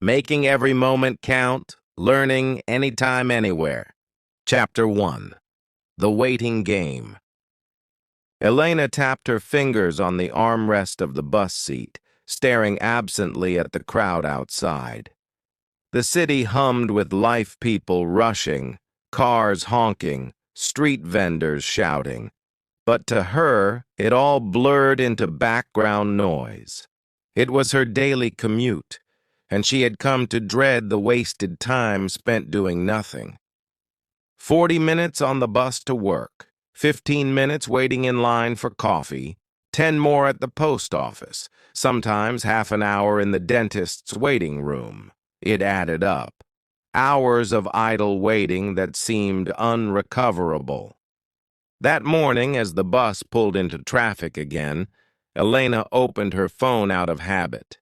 Making every moment count, learning anytime, anywhere. Chapter 1. The Waiting Game. Elena tapped her fingers on the armrest of the bus seat, staring absently at the crowd outside. The city hummed with life, people rushing, cars honking, street vendors shouting. But to her, it all blurred into background noise. It was her daily commute, and she had come to dread the wasted time spent doing nothing. 40 minutes on the bus to work, 15 minutes waiting in line for coffee, 10 more at the post office, sometimes half an hour in the dentist's waiting room. It added up. Hours of idle waiting that seemed unrecoverable. That morning, as the bus pulled into traffic again, Elena opened her phone out of habit.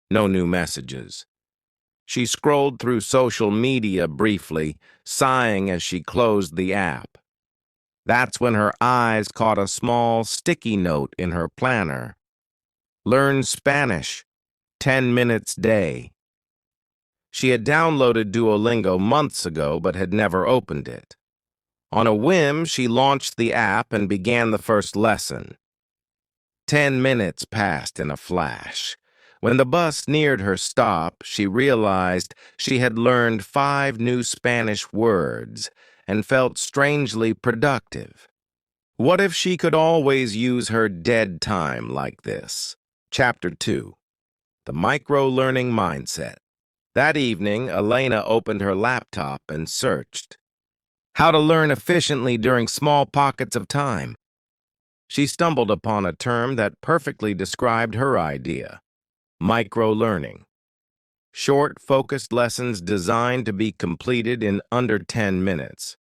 No new messages. She scrolled through social media briefly, sighing as she closed the app. That's when her eyes caught a small sticky note in her planner. Learn Spanish, 10 minutes day. She had downloaded Duolingo months ago but had never opened it. On a whim, she launched the app and began the first lesson. 10 minutes passed in a flash. When the bus neared her stop, she realized she had learned 5 new Spanish words and felt strangely productive. What if she could always use her dead time like this? Chapter 2. The Micro-Learning Mindset. That evening, Elena opened her laptop and searched. How to learn efficiently during small pockets of time. She stumbled upon a term that perfectly described her idea. Micro-learning. Short, focused lessons designed to be completed in under 10 minutes.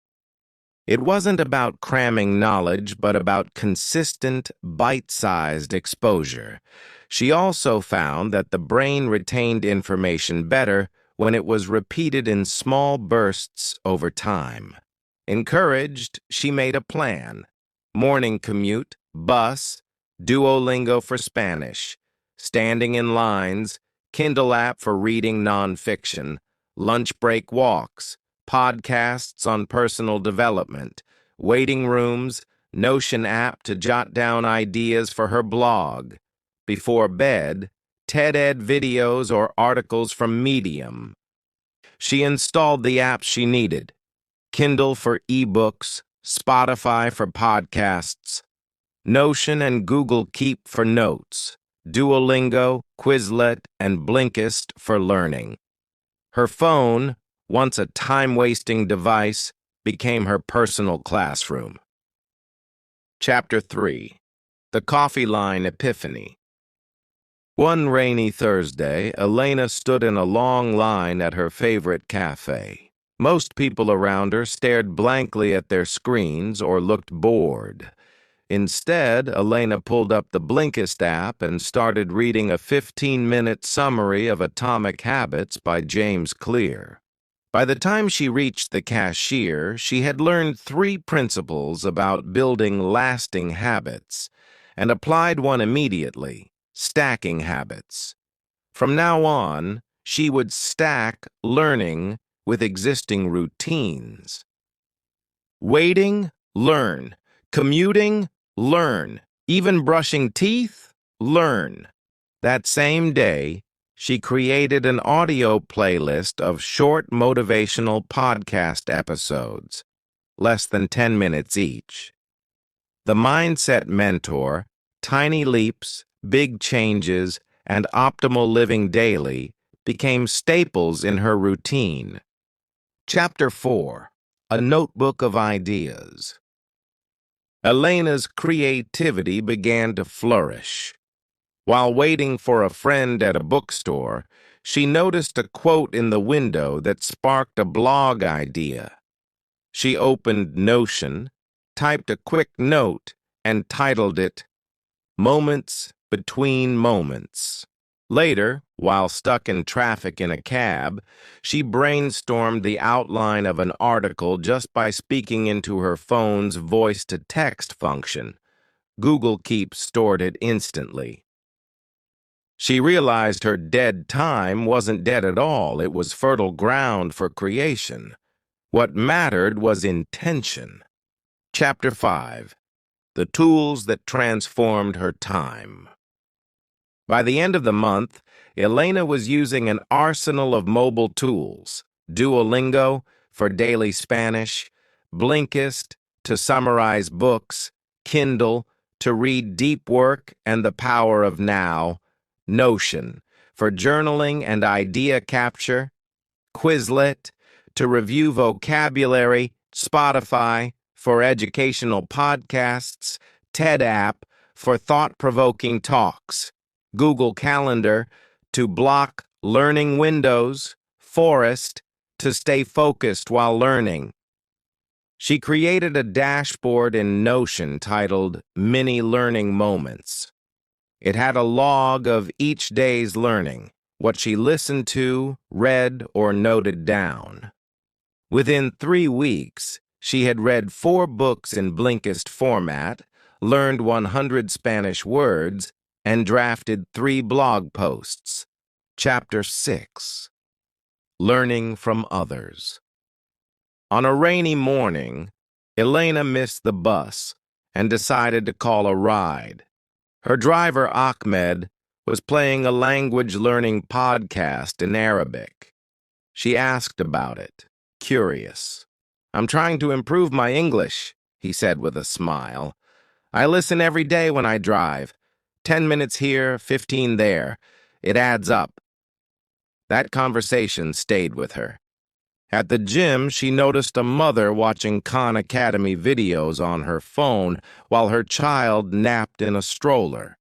It wasn't about cramming knowledge, but about consistent, bite-sized exposure. She also found that the brain retained information better when it was repeated in small bursts over time. Encouraged, she made a plan. Morning commute, bus, Duolingo for Spanish, standing in lines, Kindle app for reading nonfiction, lunch break walks, podcasts on personal development, waiting rooms, Notion app to jot down ideas for her blog. Before bed, TED-Ed videos or articles from Medium. She installed the apps she needed. Kindle for ebooks, Spotify for podcasts, Notion and Google Keep for notes, Duolingo, Quizlet, and Blinkist for learning. Her phone, once a time-wasting device, became her personal classroom. Chapter 3. The Coffee Line Epiphany. One rainy Thursday, Elena stood in a long line at her favorite cafe. Most people around her stared blankly at their screens or looked bored. Instead, Elena pulled up the Blinkist app and started reading a 15-minute summary of Atomic Habits by James Clear. By the time she reached the cashier, she had learned 3 principles about building lasting habits and applied one immediately: stacking habits. From now on, she would stack learning with existing routines. Waiting, learn. Commuting, learn. Even brushing teeth, learn. That same day, she created an audio playlist of short motivational podcast episodes, less than 10 minutes each. The Mindset Mentor, Tiny Leaps, Big Changes, and Optimal Living Daily became staples in her routine. Chapter 4. A Notebook of Ideas. Elena's creativity began to flourish. While waiting for a friend at a bookstore, she noticed a quote in the window that sparked a blog idea. She opened Notion, typed a quick note, and titled it, Moments Between Moments. Later, while stuck in traffic in a cab, she brainstormed the outline of an article just by speaking into her phone's voice-to-text function. Google Keep stored it instantly. She realized her dead time wasn't dead at all. It was fertile ground for creation. What mattered was intention. Chapter 5. The Tools That Transformed Her Time. By the end of the month, Elena was using an arsenal of mobile tools: Duolingo for daily Spanish, Blinkist to summarize books, Kindle to read deep work and the power of now, Notion for journaling and idea capture, Quizlet to review vocabulary, Spotify for educational podcasts, TED app for thought-provoking talks, Google Calendar to block learning windows, Forest to stay focused while learning. She created a dashboard in Notion titled Mini Learning Moments. It had a log of each day's learning, what she listened to, read, or noted down. Within 3 weeks, she had read 4 books in Blinkist format, learned 100 Spanish words, and drafted 3 blog posts. Chapter 6. Learning from Others. On a rainy morning, Elena missed the bus and decided to call a ride. Her driver, Ahmed, was playing a language-learning podcast in Arabic. She asked about it, curious. "I'm trying to improve my English," he said with a smile. "I listen every day when I drive. 10 minutes here, 15 there. It adds up." That conversation stayed with her. At the gym, she noticed a mother watching Khan Academy videos on her phone while her child napped in a stroller.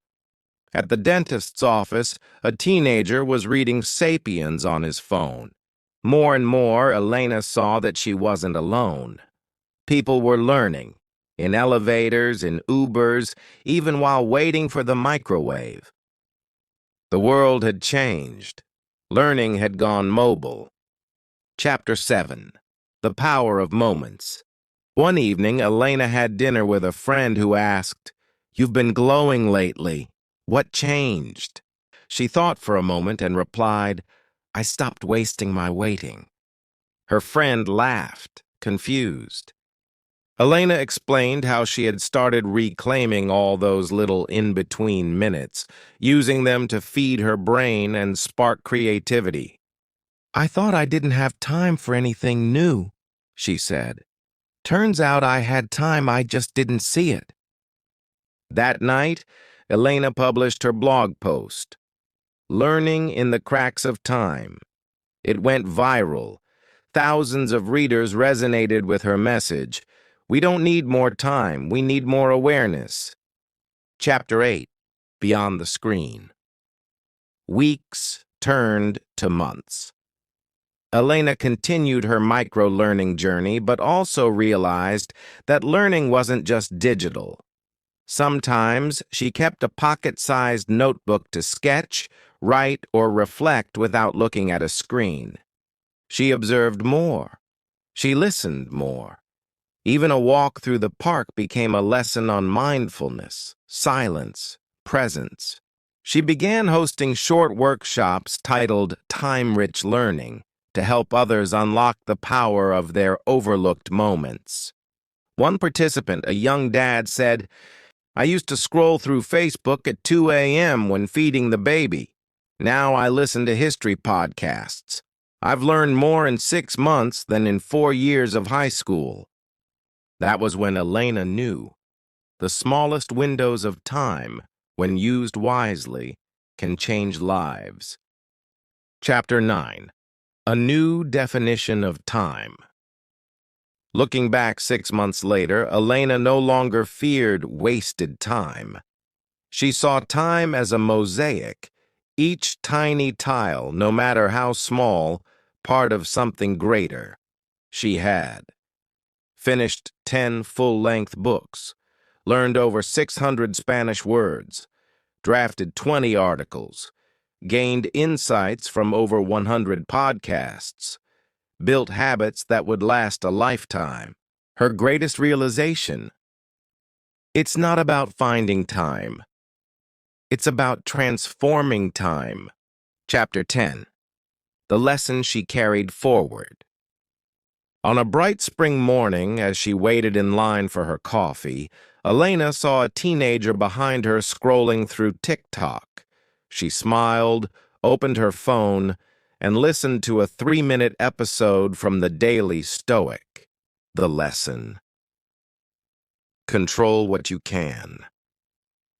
At the dentist's office, a teenager was reading Sapiens on his phone. More and more, Elena saw that she wasn't alone. People were learning, in elevators, in Ubers, even while waiting for the microwave. The world had changed. Learning had gone mobile. Chapter 7. The Power of Moments. One evening, Elena had dinner with a friend who asked, "You've been glowing lately. What changed?" She thought for a moment and replied, "I stopped wasting my waiting." Her friend laughed, confused. Elena explained how she had started reclaiming all those little in-between minutes, using them to feed her brain and spark creativity. "I thought I didn't have time for anything new," she said. "Turns out I had time, I just didn't see it." That night, Elena published her blog post, Learning in the Cracks of Time. It went viral. Thousands of readers resonated with her message. We don't need more time, we need more awareness. Chapter 8. Beyond the Screen. Weeks turned to months. Elena continued her micro-learning journey, but also realized that learning wasn't just digital. Sometimes she kept a pocket-sized notebook to sketch, write, or reflect without looking at a screen. She observed more. She listened more. Even a walk through the park became a lesson on mindfulness, silence, presence. She began hosting short workshops titled Time-Rich Learning to help others unlock the power of their overlooked moments. One participant, a young dad, said, "I used to scroll through Facebook at 2 a.m. when feeding the baby. Now I listen to history podcasts. I've learned more in 6 months than in 4 years of high school." That was when Elena knew the smallest windows of time, when used wisely, can change lives. Chapter 9. A New Definition of Time. Looking back 6 months later, Elena no longer feared wasted time. She saw time as a mosaic, each tiny tile, no matter how small, part of something greater. She had finished 10 full-length books, learned over 600 Spanish words, drafted 20 articles, gained insights from over 100 podcasts, built habits that would last a lifetime. Her greatest realization: it's not about finding time. It's about transforming time. Chapter 10. The lesson she carried forward. On a bright spring morning, as she waited in line for her coffee, Elena saw a teenager behind her scrolling through TikTok. She smiled, opened her phone, and listened to a 3-minute episode from the Daily Stoic. The lesson. Control what you can.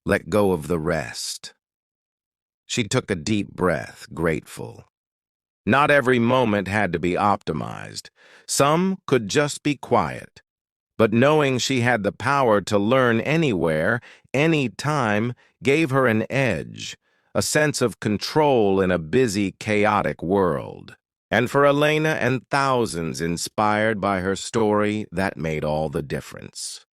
Let go of the rest. She took a deep breath, grateful. Not every moment had to be optimized. Some could just be quiet. But knowing she had the power to learn anywhere, any time, gave her an edge, a sense of control in a busy, chaotic world. And for Elena and thousands inspired by her story, that made all the difference.